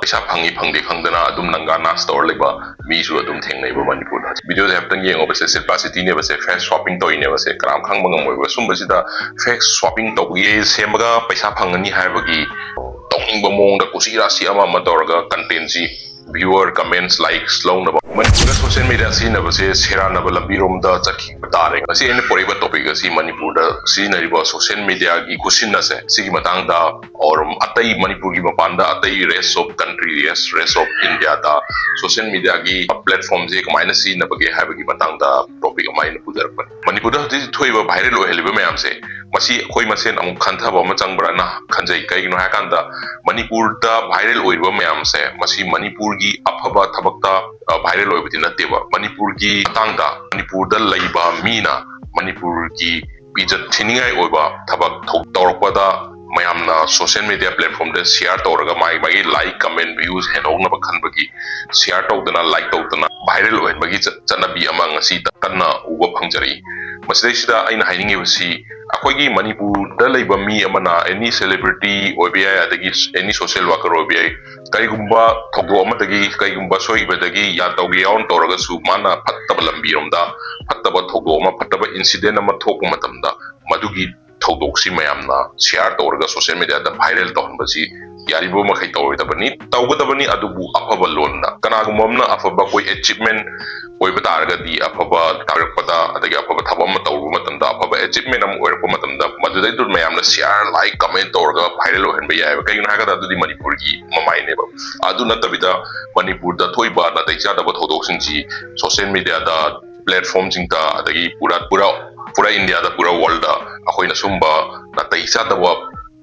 पैसा फंगी फंगदे खंगदना अदुम नंगाना स्टोर लेबा मीसु अदुम थेंगनेबा मनपुर वीडियो हेप्टन येंगोबसे शिल्पा सिटी ने बसे फेस शॉपिंग तोइने बसे क्राम खंग मंगमोय सुंबसिदा फेस शॉपिंग तोगी सेमगा पैसा फंगनी हायबगी तौनिंग मोंग कुसी राशि अमा मतौरगा कंटेंट जी viewer comments likes लौनबा मनपुर सोशल मीडिया सिनबसे सेरानबा लंबिरोमदा चखि तारे असि एने पोरिबा टॉपिक असि मनपुर सिनरिबा सोशल मीडिया की खुसिनसे सिगी मतंगदा और अतई मनपुर की मपानदा अतई rest of country rest of India दा सोशल मीडिया की प्लेटफॉर्म जे कमाइना सिनबगे हाबगी मतंगदा टॉपिक अमाइन पुदरपन मनपुर हजि थोइबा वायरल ओहेलिबा मयाम से मसी खोई मसेन अमु खंथबा अमा चंगब्राना खंजै कइनो हाकांदा मनपुर दा वायरल ओइबा मयाम से मसी मनपुर की अफबा थबक्ता वायरल ओइबति नतेबा मनपुर की तांगदा मनपुर दा लैबा मीना मनपुर की इज्जत थिनिंगाई ओइबा थबक तौरपदा मयामना सोशल मीडिया प्लेटफॉर्म दे शेयर तौरगा माई लाइक कमेंट व्यूज हेनौनबा खनबगी शेयर तौदना लाइक तौदना वायरल ओइबगी चनबी अमा ngasi कन्ना उबा फंगजरी मसिदैसिदा अइना हाइनिंगेबसी अखोगी मनपुर दा लैबा मी अमना एनी सेलिब्रिटी ओइबिया अदगी एनी सोशल वर्कर ओइबिया कईगुंबा थोगो अमदगी कईगुंबा सोइबदगी या तौगे याउन तौरगसु माना फत्तबा लंबिरोमदा फत्तबा थोगो अमा फत्तबा इंसिडेंट अमा थोकु मतमदा मदुगी थौदोक्सी मयामना शेयर तौरगा सोशल मीडिया दा वायरल तौहनबसी यारिबो मखै तौरदबनी तौगदबनी अदुबु अफबा लोनना कनागुममना अफबा कोई अचीवमेंट ओइबा तारगदी अफबा तारकपदा अदगी अफबा थबम तौरु मतमदा अफबा अचीवमेंट अम ओइरपो मतमदा मदुदै दुर मयामना शेयर लाइक कमेंट तौरगा वायरल ओहनबा यायबा कइनो हागदा अदुदी मणिपुर की ममाइनेबा अदु नतबिदा मणिपुर दा थोइबा नतैचा दबा थौदोक्सिंजी सोशल मीडिया दा प्लेटफॉर्म जिंता अदगी पूरा इंडिया दा पूरा वर्ल्ड दा अखोइना सुंबा नतैचा दबा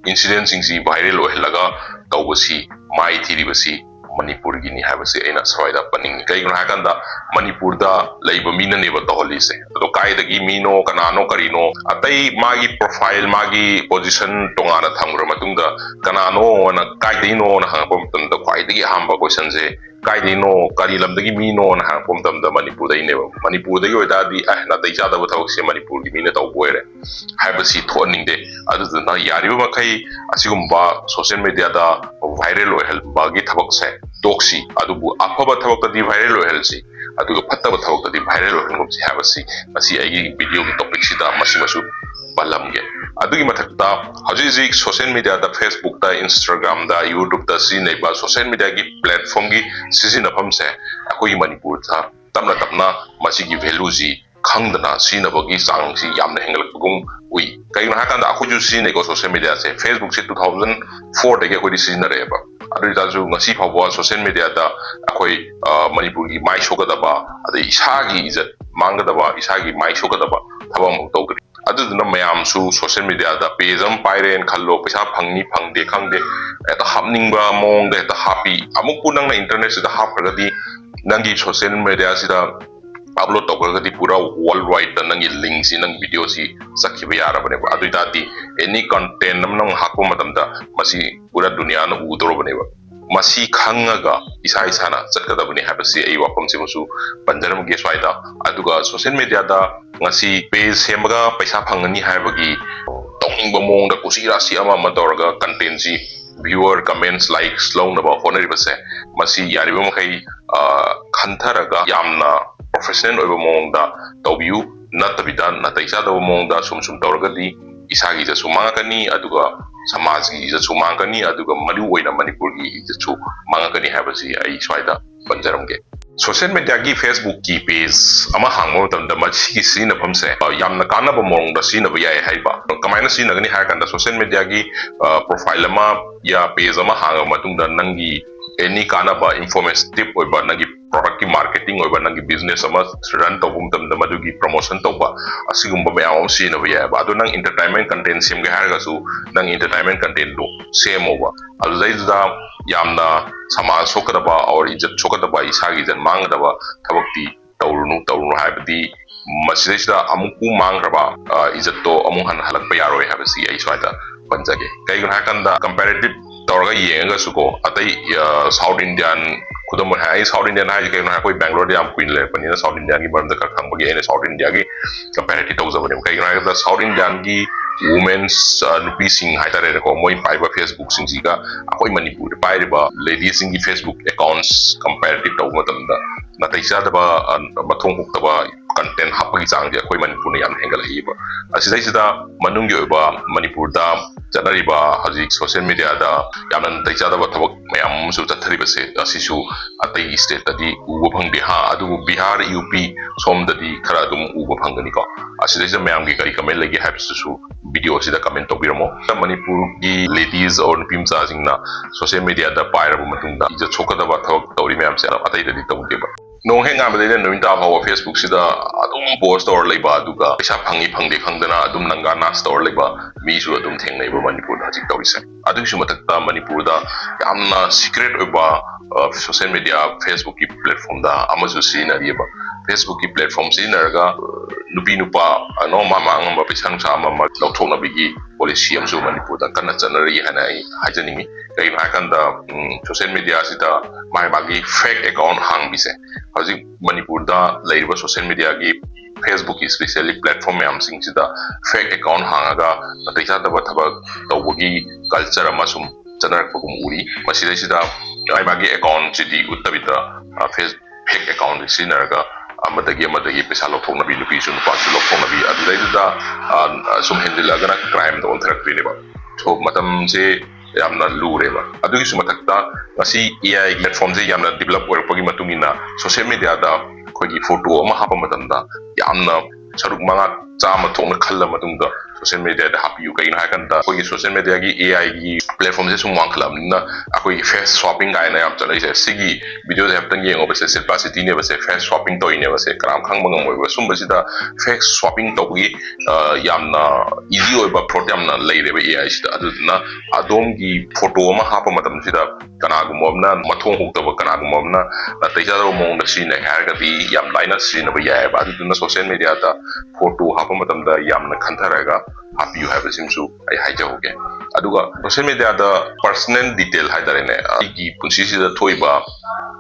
इंसिडेंट सिंसी वायरल ओहलगा तौबसी माई थीरिबसी मनपुर की निहाबसे एना सवाइदा पनिंग कईगुना हाकंदा मनपुर दा लैब मीना नेबा तोहलिसे तो कायदगी मीनो कनानो करिनो अतई मागी प्रोफाइल मागी पोजीशन तोंगाना थंगुर मतुंगा कनानो ना कायदिनो ना हंगपो मतुंदा कायदगी हांबा क्वेश्चन से कायदिनो करी लमदगी मीनो ना हंगपो मतुंदा मनपुर दै नेबा मनपुर दै ओइदादी ना तैचा दबा थबक से मनपुर की मीना तौबोरे हाइबसी थोनिंगदे अदुना यारिबा मखै असिगुंबा सोशल मीडिया दा वायरल ओहलबागी थबक से तोक्सी अदुबु अफबा थबकदी वायरल ओहलसी अदुगा फत्तबा थबकदी वायरल ओहलगुमसी हाबसी असी आइगी वीडियो की टॉपिक सिदा मसिमसु पलमगे अदुगी मथक्ता हजिजी सोशल मीडिया दा फेसबुक दा इंस्टाग्राम दा यूट्यूब दा सिनेबा सोशल मीडिया की प्लेटफॉर्म की सिजिनफम से अखोई मनपुर था तमना तमना मसी की वैल्यू जी खंगदना सिनबगी चांग सी यामना हेंगलकगुम उई कईनो हाकांदा अखोजु सिनेको सोशल मीडिया से फेसबुक से 2004 दगे अखोई सिजिनरेबा अदुइताजु ngasi फावबा सोशल मीडिया दा अखोई मणिपुर की माई सोगदबा अदे इसागी इज्जत मांगदबा इसागी माई सोगदबा थबम तौगरी अदुदुना मयामसु सोशल मीडिया दा पेज अम पाइरेन खल्लो पैसा फंगनी फंगदे खंगदे एता हापनिंगबा मोंग एता हापी अमुकु नंगना इंटरनेट सिदा हापरगदी नंगी सोशल मीडिया सिदा अपलोड तौगदी पूरा वर्ल्ड वाइड नंगी लिंक सी नंग वीडियो सी सखिबा यारबने अदुइतादी एनी कंटेंट नम नंग हाको मतमदा मसी पूरा दुनिया न उदोरबनेबा मसी खंगगा इसा इसाना चटकदबने हाबसी आई वाफम से मुसु पंजरम गे स्वाइदा अदुगा सोशल मीडिया दा ngasi पेज सेमगा पैसा फंगनी हाबगी तौनिंग मोंग दा कुसी राशि अमा मतौरगा कंटेंट जी व्यूअर कमेंट्स लाइक्स लौनबा होनरिबसे मसी यारिबा मखै खंथरगा यामना प्रोफेशनल ओइबा मोंगदा तौबियु नतबिदा नतैचा दबा मोंगदा सुम तौरगदी इसागी जसु मांगकनी अदुगा समाज की जसु मांगकनी अदुगा मरु ओइना मनपुर की जसु मांगकनी हाबसी आई स्वाइदा पंजरमगे सोशल मीडिया की फेसबुक की पेज अमा हांगो मतमदा मछि सिनफम से यामना कानबा मोंगदा सिनबा याय हाइबा कमाइना सिनगनी हायकंदा सोशल मीडिया की प्रोफाइल अमा या पेज अमा हांगा मतुंदा नंगी एनी कानबा इंफॉर्मेटिव ओइबा नंगी प्रोडक्ट की मार्केटिंग ओइबा नंगी बिजनेस अमा रन तौबुम तमदा मदुगी प्रमोशन तौबा असिगुंबा मयाम सिनबा याय बा अदु नंग एंटरटेनमेंट कंटेंट सेमगे हारगसु नंग एंटरटेनमेंट कंटेंट दो सेम ओबा अदुदैदा यामना समाज सोकदबा और इज्जत सोकदबा इसागी जन मांगदबा थबक्ति तौरुनु हाबदी मसिदैदा अमुकु मांगरबा इज्जत तो अमु हन हलकबा यारोय हाबसी आई स्वाइदा पंजगे कईगुन हाकंदा कंपैरेटिव तौरगा येंगसुको अतै साउथ इंडियन खुदम हाई साउथ इंडियन हाई कईगुन हाकोई बेंगलोर याम कुइन लेपनी साउथ इंडियन की मरमदा खंगबगे एने साउथ इंडिया की कंपैरेटिव तौजबने कईगुन हाकंदा साउथ इंडियन की women's nupising haitare ko moi paiba Facebook singsiga akoi Manipur pairiba ladies singi Facebook accounts comparative tau matamda na taisa daba mathong huktaba content hapagi changde akoi Manipur na yam hengal hiba asida sida manungi oba Manipur da janariba haji social media da yamnan taisa daba thabak mayam su chathariba se asisu atai state tadi uba phangde ha adu Bihar UP somdadi khara dum uba phangani ko asida sida mayam gi kari kamel lagi habsu video sida comment tobiramo Manipur gi ladies or pimsa singna social media da pairabu matungda ija chokadaba thawak tawri mayam se atai dadi tawdeba nong henga bade no inta hawa Facebook sida adum post or leba aduga isa phangi phangde khangdana adum nangana store leba mi su adum thengnai ba Manipur da jik tawri se adu su matakta Manipur da yamna secret oba social media Facebook ki platform da amazu sina riba Facebook ki platform sinarga nupi nupa ano mama ngamba pisang sama ma lokthona bigi policy amsu Manipur da kana chanari hanai hajaningi kai nakanda social media sida mai bagi fake account hang bise haji Manipur da laiba social media gi Facebook especially platform yam sing sida fake account hangaga taisa da bathaba tawgi culture amasum chanak pagum uri masida sida ai bagi account sidi uttabita fake account sinarga amadagi pesa lokthong nabi lupi sun pa su lokthong nabi adulaida sum hendilagana crime da ontrak pineba so matam se yamna lureba adugi su matakta ngasi AI platform se yamna develop work pagi matungina social media da khogi photo ama hapa matamda yamna saruk manga chama thongna khalla matungda social media da happy kai na hakanda khogi social media gi AI gi platform se sum wangkhlam na akoi face swapping ga na yam chalai se sigi video de haptan yeng obase silpacity ne base face swapping to ine base kram khang mangam oi sum basida face swapping to gi yamna easy oi ba program na lei reba AI sida aduna adom gi photo ma hapa matam sida kana gumomna mathong hukta kana gumomna na taisa ro mong da sine har ga di yam laina sine ba ya ba aduna social media da photo hapa matam da yamna khantharaga happy you have a simsu ai haija hoge aduga social media da personal detail haidare ne gi punsi sida thoiba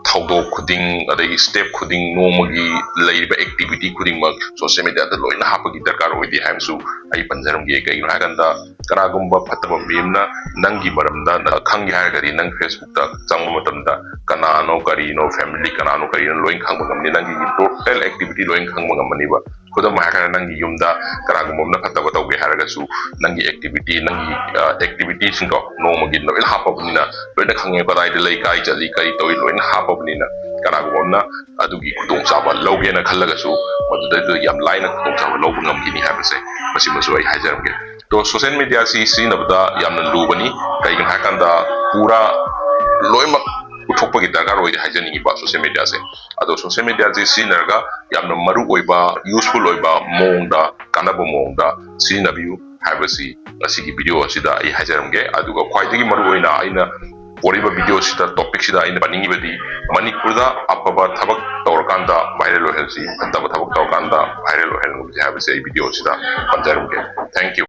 thawdo khuding adai step khuding nomagi leiba activity khuding mak social media da loina hapagi darkar oidi hamsu ai panjaram gi kai no haganda kana gumba phataba mimna nangi maramda na khangi hargari nang Facebook da changma matamda kana no kari no family kana no kari no loin khangba ngamni nangi total activity loin khangba ngamni ba khudam hakana nangi yumda kana gumba phataba tawge haragasu nangi activity nangi activity singo nomagi no il hapabnina loina khange badai de lai kai jali kai toy loina hapabnina kana gumba adugi khudong chaba loge na khallagasu madudai yam laina khudong chaba lobu ngamgini habase masi masu ai hajaramge to social media si nabda yamna lubani kai kan hakanda pura loima uthokpa gi dagar oi hajani ba social media se ado social media si narga yamna maru oiba useful oiba monda kanaba monda si nabiu habasi asigi video sida ai hajaramge aduga khwaidagi maru oina aina oriba video sida topic sida aina baningi badi Manipur da apaba thabak tawrkanda viral ohelsi thabak tawrkanda viral ohel habasi ai video sida panjaramge thank you